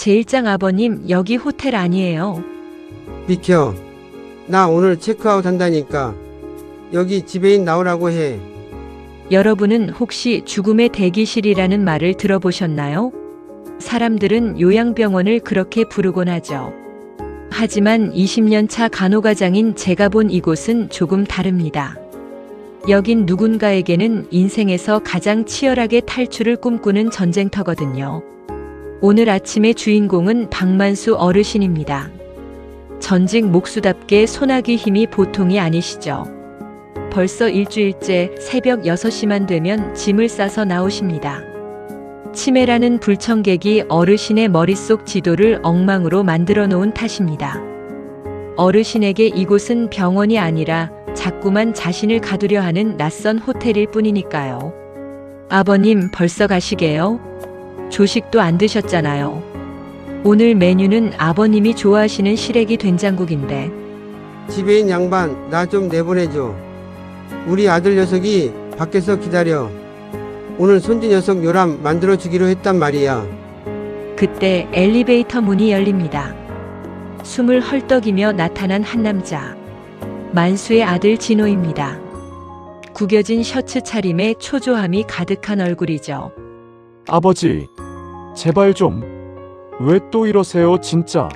제1장 아버님, 여기 호텔 아니에요. 비켜. 나 오늘 체크아웃 한다니까. 여기 지배인 나오라고 해. 여러분은 혹시 죽음의 대기실이라는 말을 들어보셨나요? 사람들은 요양병원을 그렇게 부르곤 하죠. 하지만 20년 차 간호과장인 제가 본 이곳은 조금 다릅니다. 여긴 누군가에게는 인생에서 가장 치열하게 탈출을 꿈꾸는 전쟁터거든요. 오늘 아침의 주인공은 박만수 어르신입니다. 전직 목수답게 소나기 힘이 보통이 아니시죠. 벌써 일주일째 새벽 6시만 되면 짐을 싸서 나오십니다. 치매라는 불청객이 어르신의 머릿속 지도를 엉망으로 만들어 놓은 탓입니다. 어르신에게 이곳은 병원이 아니라 자꾸만 자신을 가두려 하는 낯선 호텔일 뿐이니까요. 아버님, 벌써 가시게요? 조식도 안 드셨잖아요. 오늘 메뉴는 아버님이 좋아하시는 시래기 된장국인데. 지배인 양반, 나 좀 내보내줘. 우리 아들 녀석이 밖에서 기다려. 오늘 손주 녀석 요람 만들어주기로 했단 말이야. 그때 엘리베이터 문이 열립니다. 숨을 헐떡이며 나타난 한 남자. 만수의 아들 진호입니다. 구겨진 셔츠 차림에 초조함이 가득한 얼굴이죠. 아버지, 제발 좀. 왜 또 이러세요, 진짜?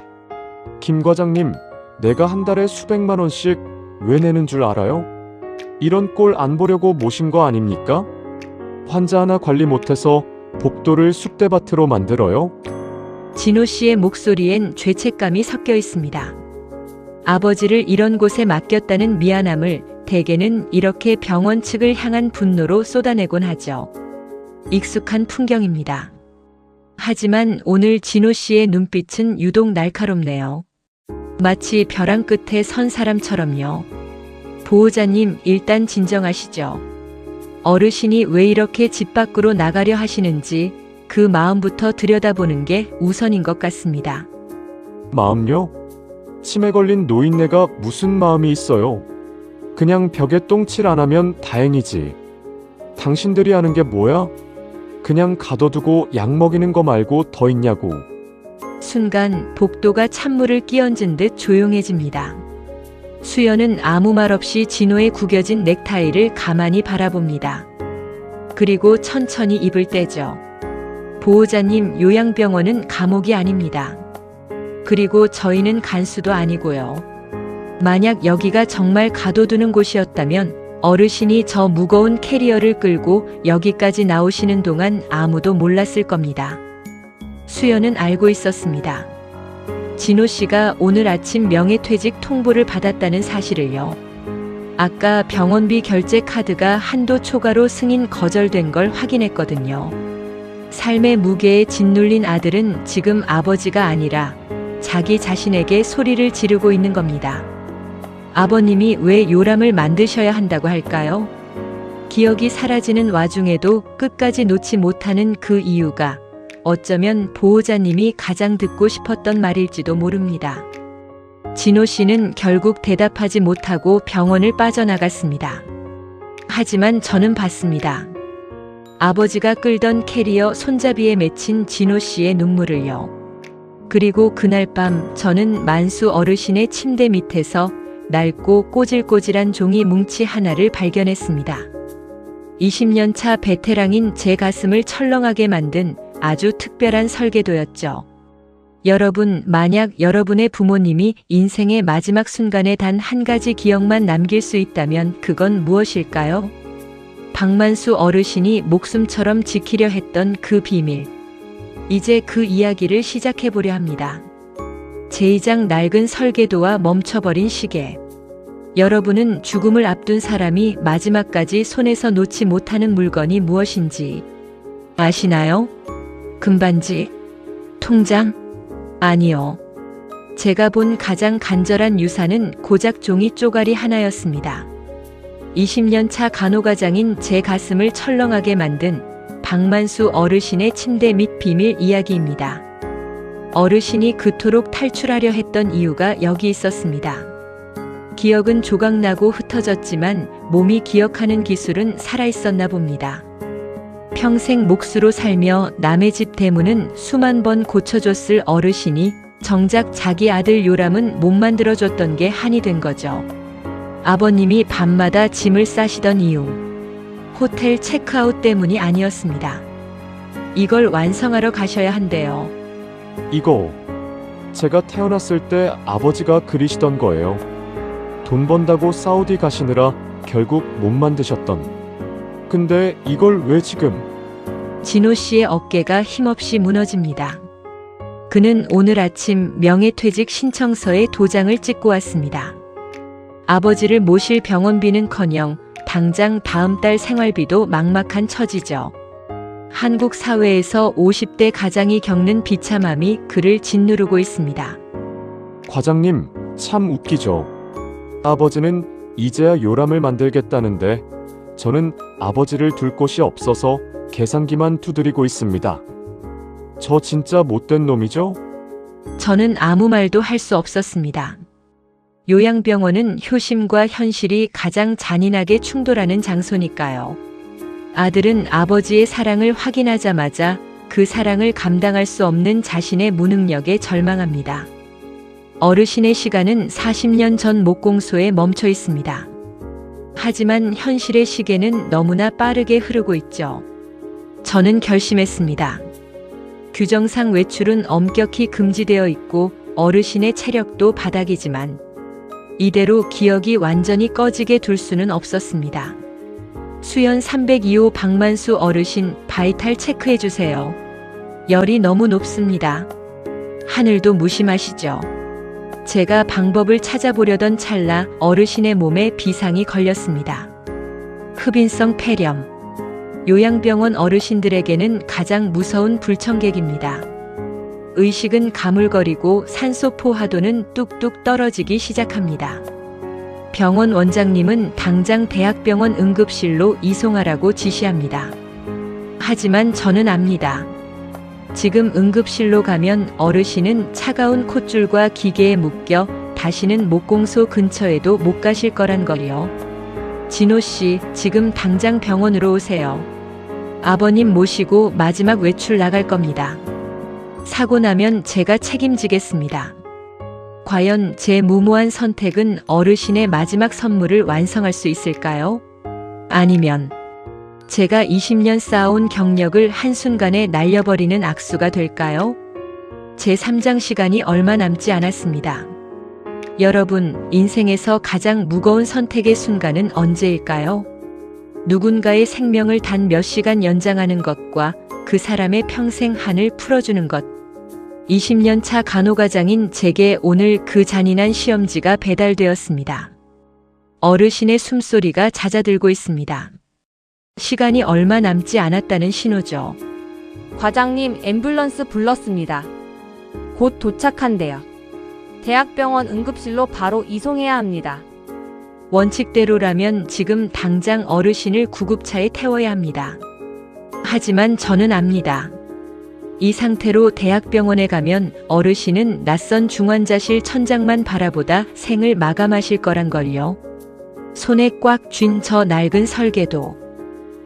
김 과장님, 내가 한 달에 수백만 원씩 왜 내는 줄 알아요? 이런 꼴 안 보려고 모신 거 아닙니까? 환자 하나 관리 못해서 복도를 쑥대밭으로 만들어요? 진호 씨의 목소리엔 죄책감이 섞여 있습니다. 아버지를 이런 곳에 맡겼다는 미안함을 대개는 이렇게 병원 측을 향한 분노로 쏟아내곤 하죠. 익숙한 풍경입니다. 하지만 오늘 진호 씨의 눈빛은 유독 날카롭네요. 마치 벼랑 끝에 선 사람처럼요. 보호자님, 일단 진정하시죠. 어르신이 왜 이렇게 집 밖으로 나가려 하시는지 그 마음부터 들여다보는 게 우선인 것 같습니다. 마음요? 치매 걸린 노인네가 무슨 마음이 있어요? 그냥 벽에 똥칠 안 하면 다행이지. 당신들이 하는 게 뭐야? 그냥 가둬두고 약 먹이는 거 말고 더 있냐고. 순간 복도가 찬물을 끼얹은 듯 조용해집니다. 수연은 아무 말 없이 진호의 구겨진 넥타이를 가만히 바라봅니다. 그리고 천천히 입을 떼죠. 보호자님, 요양병원은 감옥이 아닙니다. 그리고 저희는 간수도 아니고요. 만약 여기가 정말 가둬두는 곳이었다면 어르신이 저 무거운 캐리어를 끌고 여기까지 나오시는 동안 아무도 몰랐을 겁니다. 수연은 알고 있었습니다. 진호 씨가 오늘 아침 명예퇴직 통보를 받았다는 사실을요. 아까 병원비 결제 카드가 한도 초과로 승인 거절된 걸 확인했거든요. 삶의 무게에 짓눌린 아들은 지금 아버지가 아니라 자기 자신에게 소리를 지르고 있는 겁니다. 아버님이 왜 요람을 만드셔야 한다고 할까요? 기억이 사라지는 와중에도 끝까지 놓지 못하는 그 이유가 어쩌면 보호자님이 가장 듣고 싶었던 말일지도 모릅니다. 진호 씨는 결국 대답하지 못하고 병원을 빠져나갔습니다. 하지만 저는 봤습니다. 아버지가 끌던 캐리어 손잡이에 맺힌 진호 씨의 눈물을요. 그리고 그날 밤 저는 만수 어르신의 침대 밑에서 낡고 꼬질꼬질한 종이 뭉치 하나를 발견했습니다. 20년 차 베테랑인 제 가슴을 철렁하게 만든 아주 특별한 설계도였죠. 여러분, 만약 여러분의 부모님이 인생의 마지막 순간에 단 한 가지 기억만 남길 수 있다면 그건 무엇일까요? 박만수 어르신이 목숨처럼 지키려 했던 그 비밀. 이제 그 이야기를 시작해보려 합니다. 제2장 낡은 설계도와 멈춰버린 시계. 여러분은 죽음을 앞둔 사람이 마지막까지 손에서 놓지 못하는 물건이 무엇인지 아시나요? 금반지? 통장? 아니요. 제가 본 가장 간절한 유산은 고작 종이 쪼가리 하나였습니다. 20년 차 간호과장인 제 가슴을 철렁하게 만든 박만수 어르신의 침대 및 비밀 이야기입니다. 어르신이 그토록 탈출하려 했던 이유가 여기 있었습니다. 기억은 조각나고 흩어졌지만 몸이 기억하는 기술은 살아있었나 봅니다. 평생 몫으로 살며 남의 집 대문은 수만 번 고쳐줬을 어르신이 정작 자기 아들 요람은 못 만들어줬던 게 한이 된 거죠. 아버님이 밤마다 짐을 싸시던 이유. 호텔 체크아웃 때문이 아니었습니다. 이걸 완성하러 가셔야 한대요. 이거 제가 태어났을 때 아버지가 그리시던 거예요. 돈 번다고 사우디 가시느라 결국 못 만드셨던. 근데 이걸 왜 지금? 진호 씨의 어깨가 힘없이 무너집니다. 그는 오늘 아침 명예퇴직 신청서에 도장을 찍고 왔습니다. 아버지를 모실 병원비는커녕 당장 다음 달 생활비도 막막한 처지죠. 한국 사회에서 50대 가장이 겪는 비참함이 그를 짓누르고 있습니다. 과장님, 참 웃기죠. 아버지는 이제야 요람을 만들겠다는데 저는 아버지를 둘 곳이 없어서 계산기만 두드리고 있습니다. 저 진짜 못된 놈이죠? 저는 아무 말도 할 수 없었습니다. 요양병원은 효심과 현실이 가장 잔인하게 충돌하는 장소니까요. 아들은 아버지의 사랑을 확인하자마자 그 사랑을 감당할 수 없는 자신의 무능력에 절망합니다. 어르신의 시간은 40년 전 목공소에 멈춰 있습니다. 하지만 현실의 시계는 너무나 빠르게 흐르고 있죠. 저는 결심했습니다. 규정상 외출은 엄격히 금지되어 있고 어르신의 체력도 바닥이지만 이대로 기억이 완전히 꺼지게 둘 수는 없었습니다. 수연 302호 박만수 어르신 바이탈 체크해주세요. 열이 너무 높습니다. 하늘도 무심하시죠. 제가 방법을 찾아보려던 찰나 어르신의 몸에 비상이 걸렸습니다. 흡인성 폐렴. 요양병원 어르신들에게는 가장 무서운 불청객입니다. 의식은 가물거리고 산소 포화도는 뚝뚝 떨어지기 시작합니다. 병원 원장님은 당장 대학병원 응급실로 이송하라고 지시합니다. 하지만 저는 압니다. 지금 응급실로 가면 어르신은 차가운 콧줄과 기계에 묶여 다시는 목공소 근처에도 못 가실 거란 걸요. 진호 씨, 지금 당장 병원으로 오세요. 아버님 모시고 마지막 외출 나갈 겁니다. 사고 나면 제가 책임지겠습니다. 과연 제 무모한 선택은 어르신의 마지막 선물을 완성할 수 있을까요? 아니면 제가 20년 쌓아온 경력을 한순간에 날려버리는 악수가 될까요? 제 3장 시간이 얼마 남지 않았습니다. 여러분, 인생에서 가장 무거운 선택의 순간은 언제일까요? 누군가의 생명을 단 몇 시간 연장하는 것과 그 사람의 평생 한을 풀어주는 것. 20년 차 간호과장인 제게 오늘 그 잔인한 시험지가 배달되었습니다. 어르신의 숨소리가 잦아들고 있습니다. 시간이 얼마 남지 않았다는 신호죠. 과장님, 앰뷸런스 불렀습니다. 곧 도착한대요. 대학병원 응급실로 바로 이송해야 합니다. 원칙대로라면 지금 당장 어르신을 구급차에 태워야 합니다. 하지만 저는 압니다. 이 상태로 대학병원에 가면 어르신은 낯선 중환자실 천장만 바라보다 생을 마감하실 거란 걸요. 손에 꽉 쥔 저 낡은 설계도.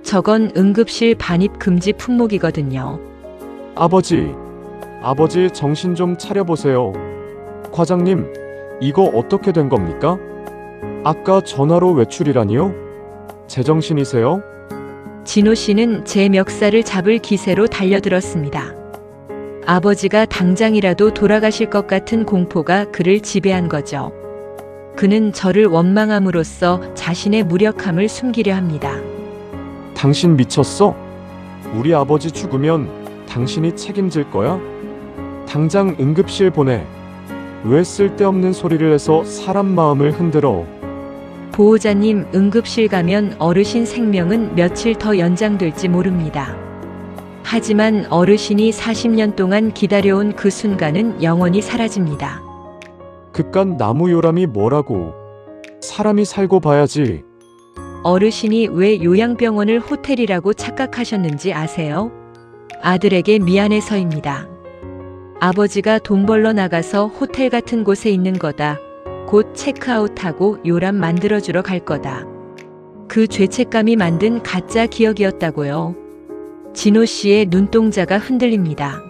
저건 응급실 반입 금지 품목이거든요. 아버지 정신 좀 차려보세요. 과장님, 이거 어떻게 된 겁니까? 아까 전화로 외출이라니요? 제정신이세요? 진호 씨는 제 멱살을 잡을 기세로 달려들었습니다. 아버지가 당장이라도 돌아가실 것 같은 공포가 그를 지배한 거죠. 그는 저를 원망함으로써 자신의 무력함을 숨기려 합니다. 당신 미쳤어? 우리 아버지 죽으면 당신이 책임질 거야? 당장 응급실 보내. 왜 쓸데없는 소리를 해서 사람 마음을 흔들어? 보호자님, 응급실 가면 어르신 생명은 며칠 더 연장될지 모릅니다. 하지만 어르신이 40년 동안 기다려온 그 순간은 영원히 사라집니다. 그깟 나무 요람이 뭐라고. 사람이 살고 봐야지. 어르신이 왜 요양병원을 호텔이라고 착각하셨는지 아세요? 아들에게 미안해서입니다. 아버지가 돈 벌러 나가서 호텔 같은 곳에 있는 거다. 곧 체크아웃하고 요람 만들어주러 갈 거다. 그 죄책감이 만든 가짜 기억이었다고요. 진호 씨의 눈동자가 흔들립니다.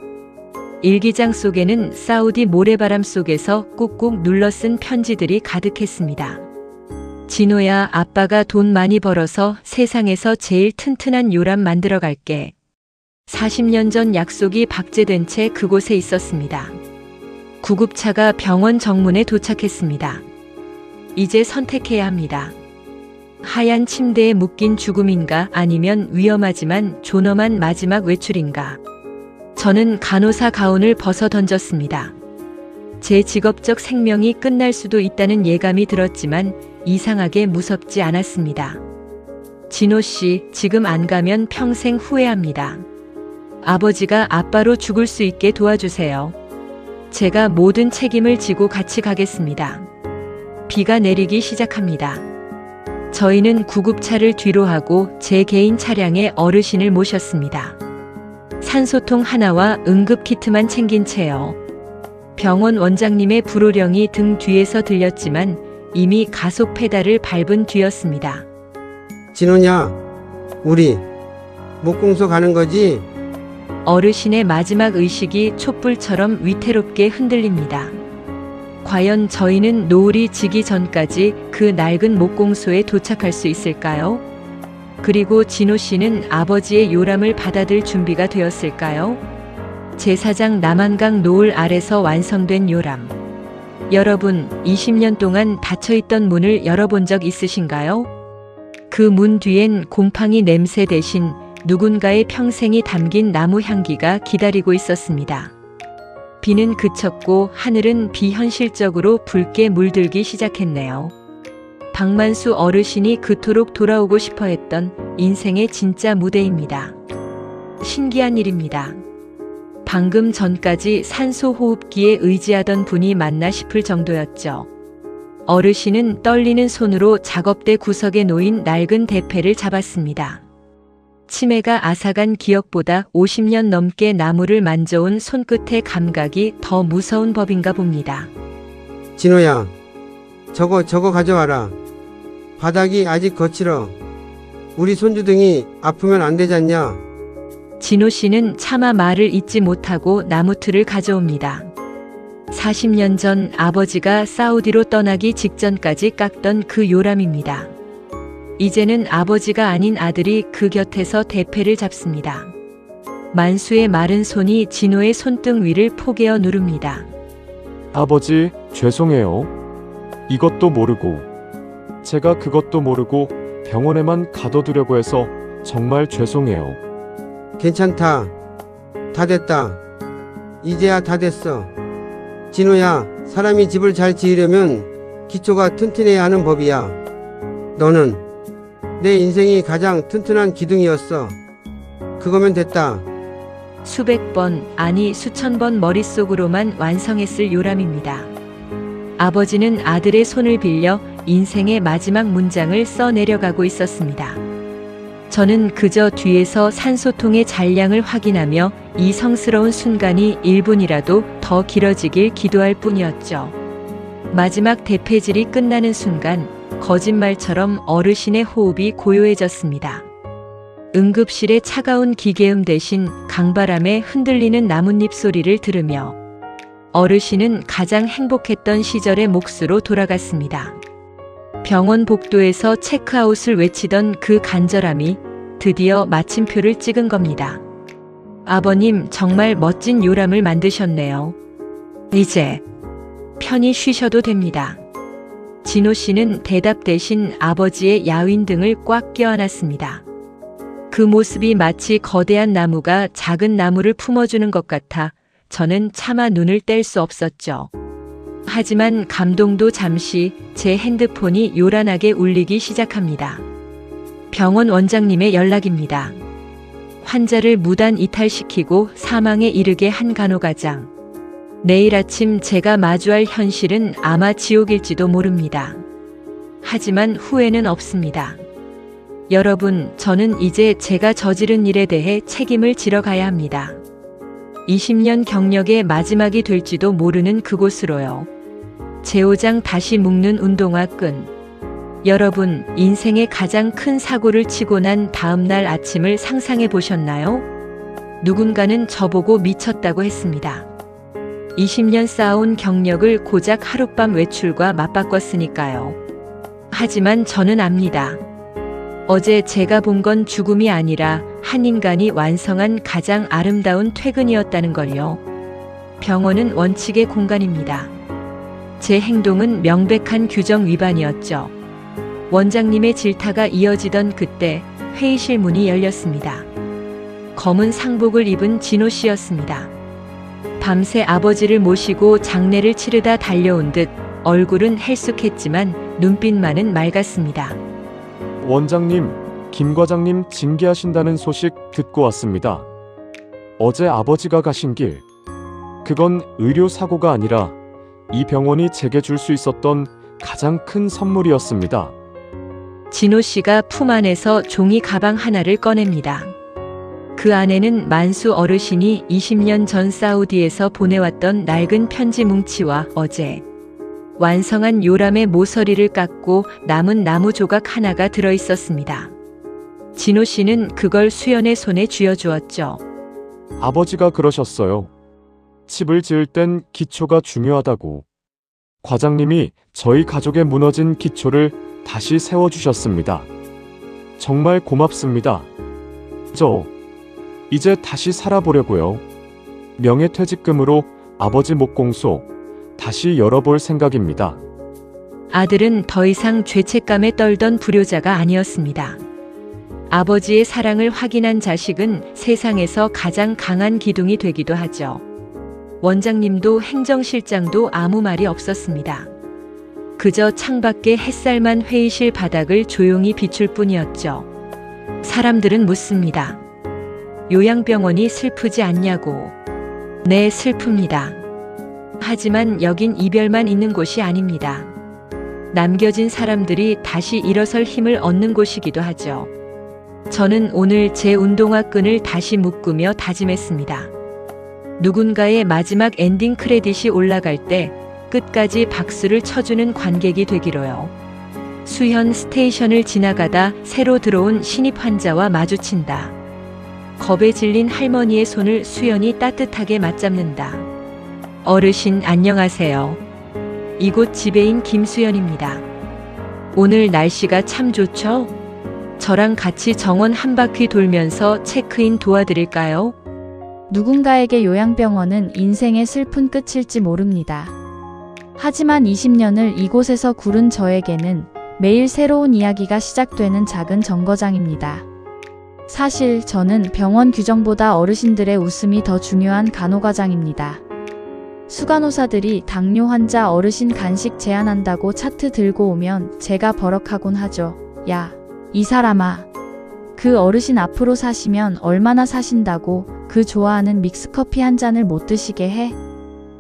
일기장 속에는 사우디 모래바람 속에서 꾹꾹 눌러 쓴 편지들이 가득했습니다. 진호야, 아빠가 돈 많이 벌어서 세상에서 제일 튼튼한 요람 만들어 갈게. 40년 전 약속이 박제된 채 그곳에 있었습니다. 구급차가 병원 정문에 도착했습니다. 이제 선택해야 합니다. 하얀 침대에 묶인 죽음인가 아니면 위험하지만 존엄한 마지막 외출인가. 저는 간호사 가운을 벗어 던졌습니다. 제 직업적 생명이 끝날 수도 있다는 예감이 들었지만 이상하게 무섭지 않았습니다. 진호 씨, 지금 안 가면 평생 후회합니다. 아버지가 아빠로 죽을 수 있게 도와주세요. 제가 모든 책임을 지고 같이 가겠습니다. 비가 내리기 시작합니다. 저희는 구급차를 뒤로 하고 제 개인 차량에 어르신을 모셨습니다. 산소통 하나와 응급키트만 챙긴 채요. 병원 원장님의 불호령이 등 뒤에서 들렸지만 이미 가속 페달을 밟은 뒤였습니다. 진호냐, 우리 목공소 가는 거지? 어르신의 마지막 의식이 촛불처럼 위태롭게 흔들립니다. 과연 저희는 노을이 지기 전까지 그 낡은 목공소에 도착할 수 있을까요? 그리고 진호 씨는 아버지의 요람을 받아들 준비가 되었을까요? 제사장 남한강 노을 아래서 완성된 요람. 여러분, 20년 동안 닫혀있던 문을 열어본 적 있으신가요? 그 문 뒤엔 곰팡이 냄새 대신 누군가의 평생이 담긴 나무 향기가 기다리고 있었습니다. 비는 그쳤고 하늘은 비현실적으로 붉게 물들기 시작했네요. 박만수 어르신이 그토록 돌아오고 싶어 했던 인생의 진짜 무대입니다. 신기한 일입니다. 방금 전까지 산소 호흡기에 의지하던 분이 맞나 싶을 정도였죠. 어르신은 떨리는 손으로 작업대 구석에 놓인 낡은 대패를 잡았습니다. 치매가 앗아간 기억보다 50년 넘게 나무를 만져온 손끝의 감각이 더 무서운 법인가 봅니다. 진호야, 저거 가져와라. 바닥이 아직 거칠어. 우리 손주등이 아프면 안 되잖냐? 진호 씨는 차마 말을 잇지 못하고 나무틀을 가져옵니다. 40년 전 아버지가 사우디로 떠나기 직전까지 깎던 그 요람입니다. 이제는 아버지가 아닌 아들이 그 곁에서 대패를 잡습니다. 만수의 마른 손이 진호의 손등 위를 포개어 누릅니다. 아버지, 죄송해요. 이것도 모르고, 제가 그것도 모르고 병원에만 가둬두려고 해서 정말 죄송해요. 괜찮다. 다 됐다. 이제야 다 됐어. 진호야, 사람이 집을 잘 지으려면 기초가 튼튼해야 하는 법이야. 너는 내 인생이 가장 튼튼한 기둥이었어. 그거면 됐다. 수백 번, 아니 수천 번 머릿속으로만 완성했을 요람입니다. 아버지는 아들의 손을 빌려 인생의 마지막 문장을 써내려가고 있었습니다. 저는 그저 뒤에서 산소통의 잔량을 확인하며 이 성스러운 순간이 1분이라도 더 길어지길 기도할 뿐이었죠. 마지막 대패질이 끝나는 순간 거짓말처럼 어르신의 호흡이 고요해졌습니다. 응급실의 차가운 기계음 대신 강바람에 흔들리는 나뭇잎 소리를 들으며 어르신은 가장 행복했던 시절의 몫으로 돌아갔습니다. 병원 복도에서 체크아웃을 외치던 그 간절함이 드디어 마침표를 찍은 겁니다. 아버님, 정말 멋진 요람을 만드셨네요. 이제 편히 쉬셔도 됩니다. 진호 씨는 대답 대신 아버지의 야윈 등을 꽉 껴안았습니다. 그 모습이 마치 거대한 나무가 작은 나무를 품어주는 것 같아 저는 차마 눈을 뗄 수 없었죠. 하지만 감동도 잠시 제 핸드폰이 요란하게 울리기 시작합니다. 병원 원장님의 연락입니다. 환자를 무단 이탈시키고 사망에 이르게 한 간호과장. 내일 아침 제가 마주할 현실은 아마 지옥일지도 모릅니다. 하지만 후회는 없습니다. 여러분, 저는 이제 제가 저지른 일에 대해 책임을 지러 가야 합니다. 20년 경력의 마지막이 될지도 모르는 그곳으로요. 제오장 다시 묶는 운동화 끈. 여러분, 인생의 가장 큰 사고를 치고 난 다음 날 아침을 상상해 보셨나요? 누군가는 저보고 미쳤다고 했습니다. 20년 쌓아온 경력을 고작 하룻밤 외출과 맞바꿨으니까요. 하지만 저는 압니다. 어제 제가 본 건 죽음이 아니라 한 인간이 완성한 가장 아름다운 퇴근이었다는 걸요. 병원은 원칙의 공간입니다. 제 행동은 명백한 규정 위반이었죠. 원장님의 질타가 이어지던 그때 회의실 문이 열렸습니다. 검은 상복을 입은 진호 씨였습니다. 밤새 아버지를 모시고 장례를 치르다 달려온 듯 얼굴은 헬쑥했지만 눈빛만은 맑았습니다. 원장님, 김 과장님 징계하신다는 소식 듣고 왔습니다. 어제 아버지가 가신 길, 그건 의료사고가 아니라 이 병원이 제게 줄 수 있었던 가장 큰 선물이었습니다. 진호 씨가 품 안에서 종이 가방 하나를 꺼냅니다. 그 안에는 만수 어르신이 20년 전 사우디에서 보내왔던 낡은 편지 뭉치와 어제 완성한 요람의 모서리를 깎고 남은 나무 조각 하나가 들어 있었습니다. 진호 씨는 그걸 수연의 손에 쥐어주었죠. 아버지가 그러셨어요. 집을 지을 땐 기초가 중요하다고. 과장님이 저희 가족의 무너진 기초를 다시 세워주셨습니다. 정말 고맙습니다. 저 이제 다시 살아보려고요. 명예퇴직금으로 아버지 목공소 다시 열어볼 생각입니다. 아들은 더 이상 죄책감에 떨던 불효자가 아니었습니다. 아버지의 사랑을 확인한 자식은 세상에서 가장 강한 기둥이 되기도 하죠. 원장님도 행정실장도 아무 말이 없었습니다. 그저 창밖의 햇살만 회의실 바닥을 조용히 비출 뿐이었죠. 사람들은 묻습니다. 요양병원이 슬프지 않냐고. 네, 슬픕니다. 하지만 여긴 이별만 있는 곳이 아닙니다. 남겨진 사람들이 다시 일어설 힘을 얻는 곳이기도 하죠. 저는 오늘 제 운동화 끈을 다시 묶으며 다짐했습니다. 누군가의 마지막 엔딩 크레딧이 올라갈 때 끝까지 박수를 쳐주는 관객이 되기로요. 수현 스테이션을 지나가다 새로 들어온 신입 환자와 마주친다. 겁에 질린 할머니의 손을 수연이 따뜻하게 맞잡는다. 어르신 안녕하세요. 이곳 지배인 김수연입니다. 오늘 날씨가 참 좋죠? 저랑 같이 정원 한 바퀴 돌면서 체크인 도와드릴까요? 누군가에게 요양병원은 인생의 슬픈 끝일지 모릅니다. 하지만 20년을 이곳에서 구른 저에게는 매일 새로운 이야기가 시작되는 작은 정거장입니다. 사실 저는 병원 규정보다 어르신들의 웃음이 더 중요한 간호과장입니다. 수간호사들이 당뇨 환자 어르신 간식 제한한다고 차트 들고 오면 제가 버럭하곤 하죠. 야, 이 사람아. 그 어르신 앞으로 사시면 얼마나 사신다고 그 좋아하는 믹스커피 한 잔을 못 드시게 해?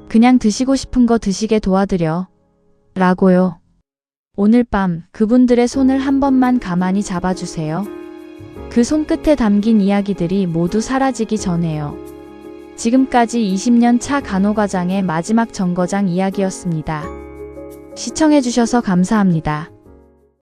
그냥 드시고 싶은 거 드시게 도와드려. 라고요. 오늘 밤 그분들의 손을 한 번만 가만히 잡아주세요. 그 손끝에 담긴 이야기들이 모두 사라지기 전에요. 지금까지 20년 차 간호과장의 마지막 정거장 이야기였습니다. 시청해주셔서 감사합니다.